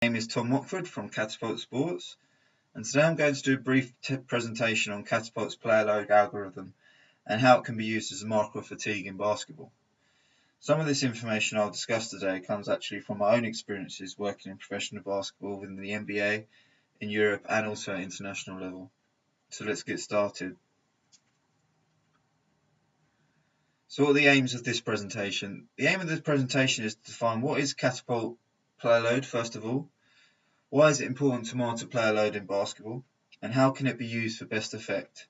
name is Tom Mockford from Catapult Sports, and today I'm going to do a brief presentation on Catapult's PlayerLoad algorithm and how it can be used as a marker of fatigue in basketball. Some of this information I'll discuss today comes actually from my own experiences working in professional basketball within the NBA, in Europe, and also at international level. So let's get started. So what are the aims of this presentation? The aim of this presentation is to define what is Catapult PlayerLoad first of all. Why is it important to monitor player load in basketball, and how can it be used for best effect?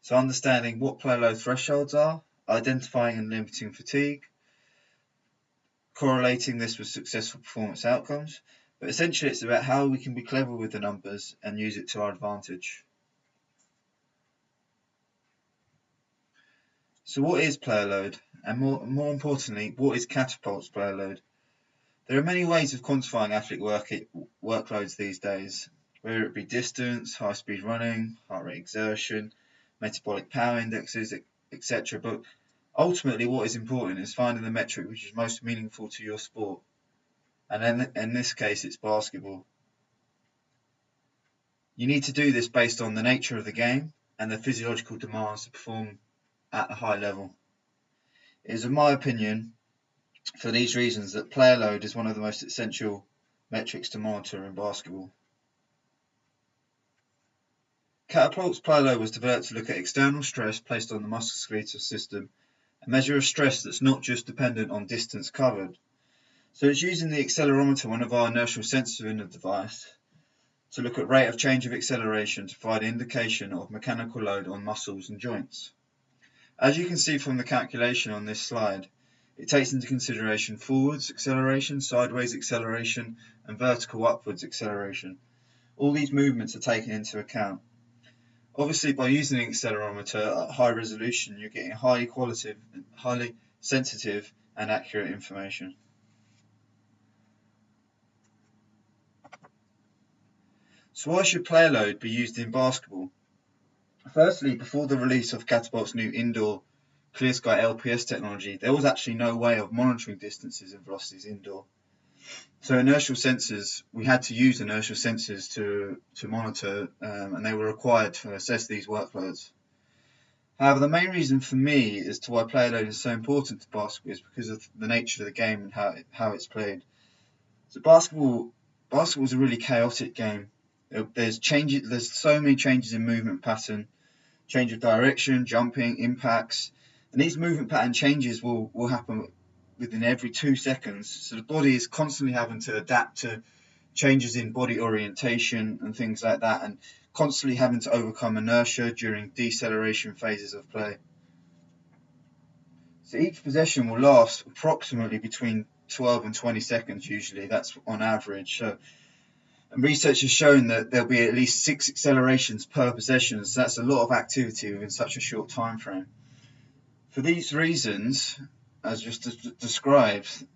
So understanding what player load thresholds are, identifying and limiting fatigue, correlating this with successful performance outcomes, but essentially it's about how we can be clever with the numbers and use it to our advantage. So what is player load, and more importantly, what is Catapult's player load? There are many ways of quantifying athlete workloads these days, whether it be distance, high-speed running, heart rate exertion, metabolic power indexes, etc. But ultimately what is important is finding the metric which is most meaningful to your sport. And in this case, it's basketball. You need to do this based on the nature of the game and the physiological demands to perform at a high level. It is, in my opinion, for these reasons that player load is one of the most essential metrics to monitor in basketball. Catapult's player load was developed to look at external stress placed on the musculoskeletal system, a measure of stress that's not just dependent on distance covered. So it's using the accelerometer, one of our inertial sensors in the device, to look at rate of change of acceleration to provide an indication of mechanical load on muscles and joints. As you can see from the calculation on this slide, it takes into consideration forwards acceleration, sideways acceleration, and vertical upwards acceleration. All these movements are taken into account. Obviously, by using an accelerometer at high resolution, you're getting highly sensitive and accurate information. So why should player load be used in basketball? Firstly, before the release of Catapult's new indoor Clear Sky LPS technology, there was actually no way of monitoring distances and velocities indoor. So inertial sensors, we had to use inertial sensors to monitor, and they were required to assess these workloads. However, the main reason for me as to why player load is so important to basketball is because of the nature of the game and how it's played. So basketball is a really chaotic game. There's so many changes in movement pattern, change of direction, jumping, impacts. And these movement pattern changes will happen within every 2 seconds. So the body is constantly having to adapt to changes in body orientation and things like that, and constantly having to overcome inertia during deceleration phases of play. So each possession will last approximately between 12 and 20 seconds usually. That's on average. And research has shown that there'll be at least 6 accelerations per possession. So that's a lot of activity within such a short time frame. For these reasons, as just described,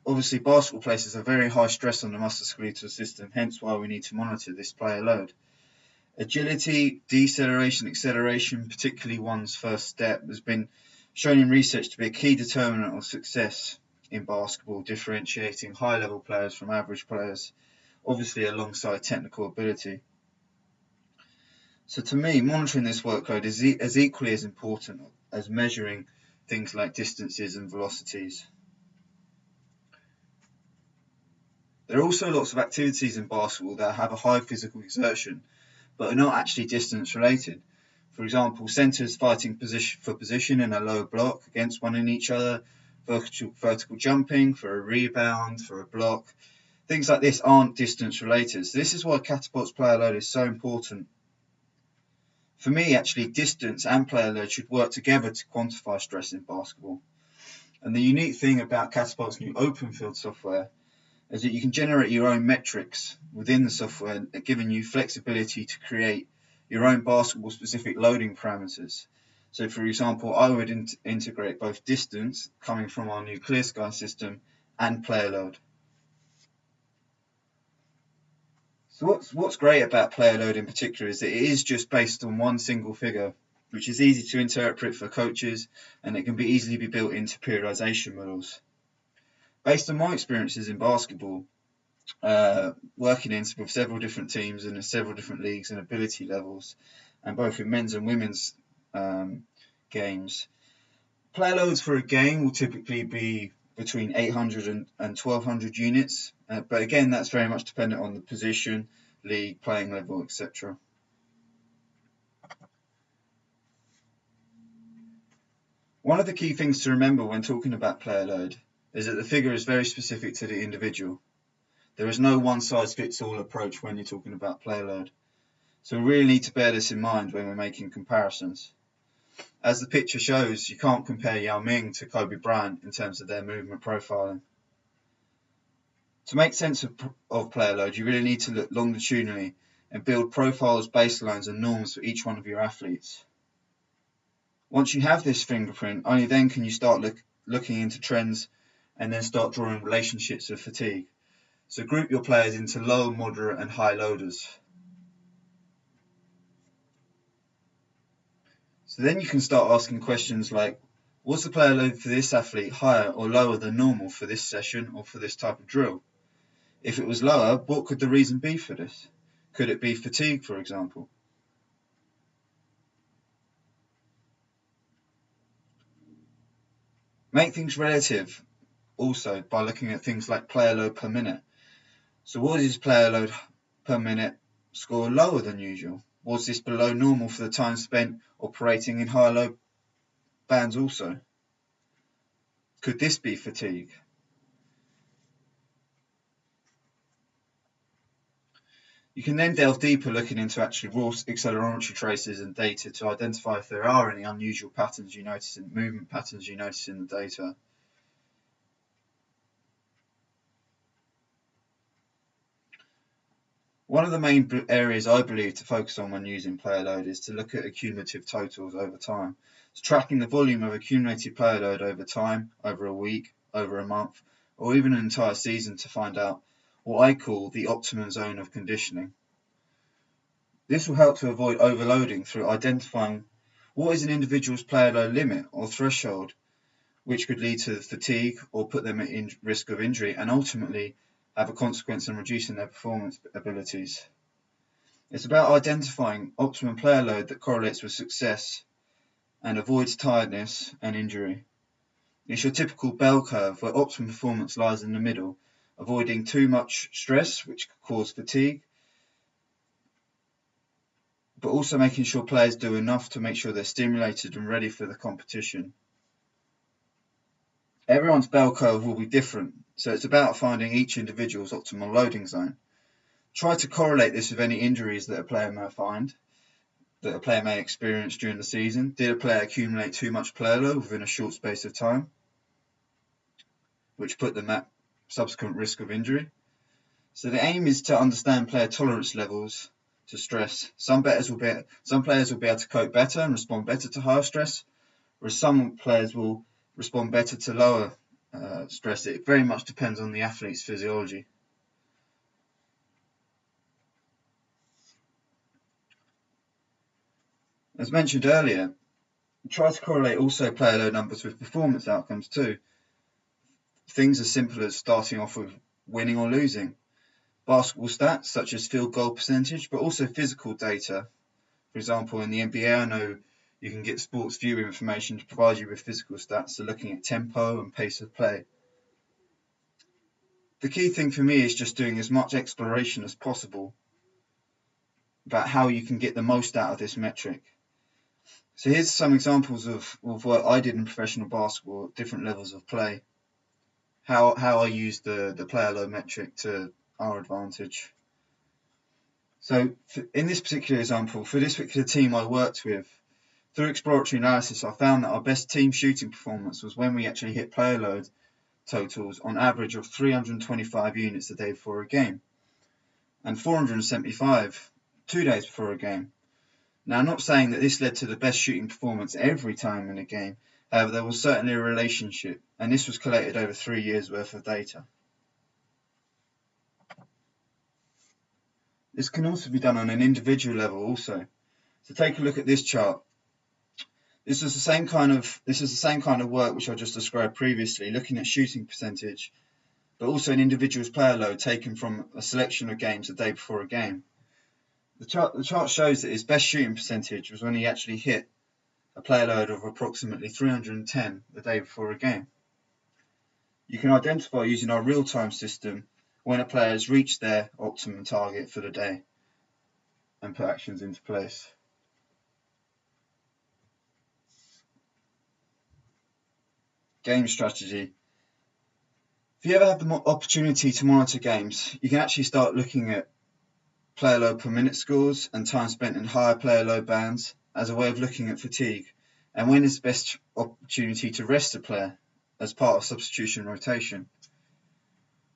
obviously basketball places a very high stress on the musculoskeletal system, hence why we need to monitor this player load. Agility, deceleration, acceleration, particularly one's first step, has been shown in research to be a key determinant of success in basketball, differentiating high-level players from average players, obviously alongside technical ability. So to me, monitoring this workload is as equally as important as measuring things like distances and velocities. There are also lots of activities in basketball that have a high physical exertion, but are not actually distance related. For example, centers fighting for position in a low block against one in each other, vertical jumping for a rebound, for a block. Things like this aren't distance related. So this is why Catapult's player load is so important. For me, actually, distance and player load should work together to quantify stress in basketball. And the unique thing about Catapult's new open field software is that you can generate your own metrics within the software, giving you flexibility to create your own basketball-specific loading parameters. So, for example, I would integrate both distance, coming from our new Clear Sky system, and player load. So what's great about player load in particular is that it is just based on one single figure, which is easy to interpret for coaches, and it can easily be built into periodization models. Based on my experiences in basketball, working with several different teams and in several different leagues and ability levels, and both in men's and women's games. Player loads for a game will typically be between 800 and 1200 units, but again, that's very much dependent on the position, league, playing level, etc. One of the key things to remember when talking about player load is that the figure is very specific to the individual. There is no one-size-fits-all approach when you're talking about player load. So we really need to bear this in mind when we're making comparisons. As the picture shows, you can't compare Yao Ming to Kobe Bryant in terms of their movement profiling. To make sense of player load, you really need to look longitudinally and build profiles, baselines, and norms for each one of your athletes. Once you have this fingerprint, only then can you start looking into trends and then start drawing relationships of fatigue. So group your players into low, moderate, and high loaders. So then you can start asking questions like, was the player load for this athlete higher or lower than normal for this session or for this type of drill? If it was lower, what could the reason be for this? Could it be fatigue, for example? Make things relative also by looking at things like player load per minute. So was his player load per minute score lower than usual? Was this below normal for the time spent operating in high load bands also? Could this be fatigue? You can then delve deeper looking into actually raw accelerometry traces and data to identify if there are any unusual patterns you notice in movement patterns you notice in the data. One of the main areas I believe to focus on when using player load is to look at accumulative totals over time. So tracking the volume of accumulated player load over time, over a week, over a month, or even an entire season to find out what I call the optimum zone of conditioning. This will help to avoid overloading through identifying what is an individual's player load limit or threshold, which could lead to fatigue or put them at risk of injury and ultimately have a consequence in reducing their performance abilities. It's about identifying optimum player load that correlates with success and avoids tiredness and injury. It's your typical bell curve where optimum performance lies in the middle, avoiding too much stress, which could cause fatigue, but also making sure players do enough to make sure they're stimulated and ready for the competition. Everyone's bell curve will be different, so it's about finding each individual's optimal loading zone. Try to correlate this with any injuries that a player may find, that a player may experience during the season. Did a player accumulate too much player load within a short space of time, which put them at subsequent risk of injury? So the aim is to understand player tolerance levels to stress. Some players will be able to cope better and respond better to higher stress, whereas some players will respond better to lower stress. It very much depends on the athlete's physiology. As mentioned earlier, try to correlate also player load numbers with performance outcomes too. Things as simple as starting off with winning or losing. Basketball stats such as field goal percentage, but also physical data. For example, in the NBA, I know you can get sports view information to provide you with physical stats, so looking at tempo and pace of play. The key thing for me is just doing as much exploration as possible about how you can get the most out of this metric. So here's some examples of what I did in professional basketball at different levels of play. How I used the player load metric to our advantage. So in this particular example, for this particular team I worked with, through exploratory analysis, I found that our best team shooting performance was when we actually hit player load totals on average of 325 units a day before a game and 475 2 days before a game. Now, I'm not saying that this led to the best shooting performance every time in a game. However, there was certainly a relationship, and this was collated over 3 years' worth of data. This can also be done on an individual level also. So take a look at this chart. This is the same kind of work which I just described previously, looking at shooting percentage, but also an individual's player load taken from a selection of games the day before a game. The chart shows that his best shooting percentage was when he actually hit a player load of approximately 310 the day before a game. You can identify using our real-time system when a player has reached their optimum target for the day and put actions into place. Game strategy. If you ever have the opportunity to monitor games, you can actually start looking at player load per minute scores and time spent in higher player load bands as a way of looking at fatigue and when is the best opportunity to rest a player as part of substitution rotation.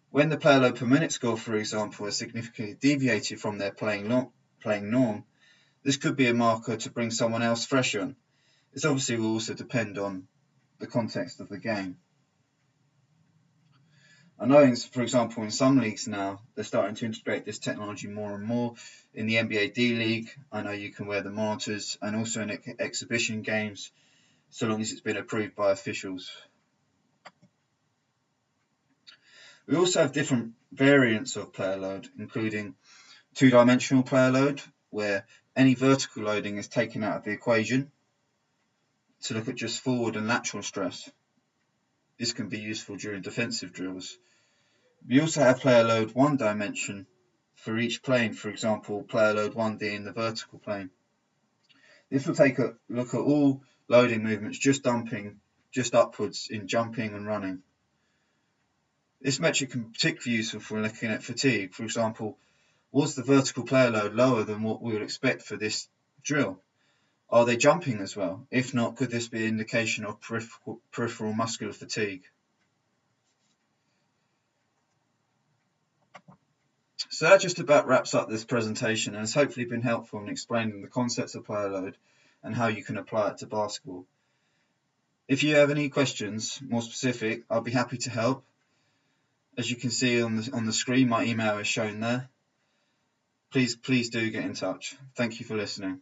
When the player load per minute score, for example, has significantly deviated from their playing norm, this could be a marker to bring someone else fresh on. This obviously will also depend on the context of the game. I know, for example, in some leagues now, they're starting to integrate this technology more and more. In the NBA D-League, I know you can wear the monitors, and also in exhibition games, so long as it's been approved by officials. We also have different variants of player load, including two-dimensional player load, where any vertical loading is taken out of the equation to look at just forward and lateral stress. This can be useful during defensive drills. We also have player load one dimension for each plane, for example, player load 1D in the vertical plane. This will take a look at all loading movements just upwards in jumping and running. This metric can be particularly useful for looking at fatigue. For example, was the vertical player load lower than what we would expect for this drill? Are they jumping as well? If not, could this be an indication of peripheral muscular fatigue? So that just about wraps up this presentation and has hopefully been helpful in explaining the concepts of player load and how you can apply it to basketball. If you have any questions, more specific, I'll be happy to help. As you can see on the screen, my email is shown there. Please do get in touch. Thank you for listening.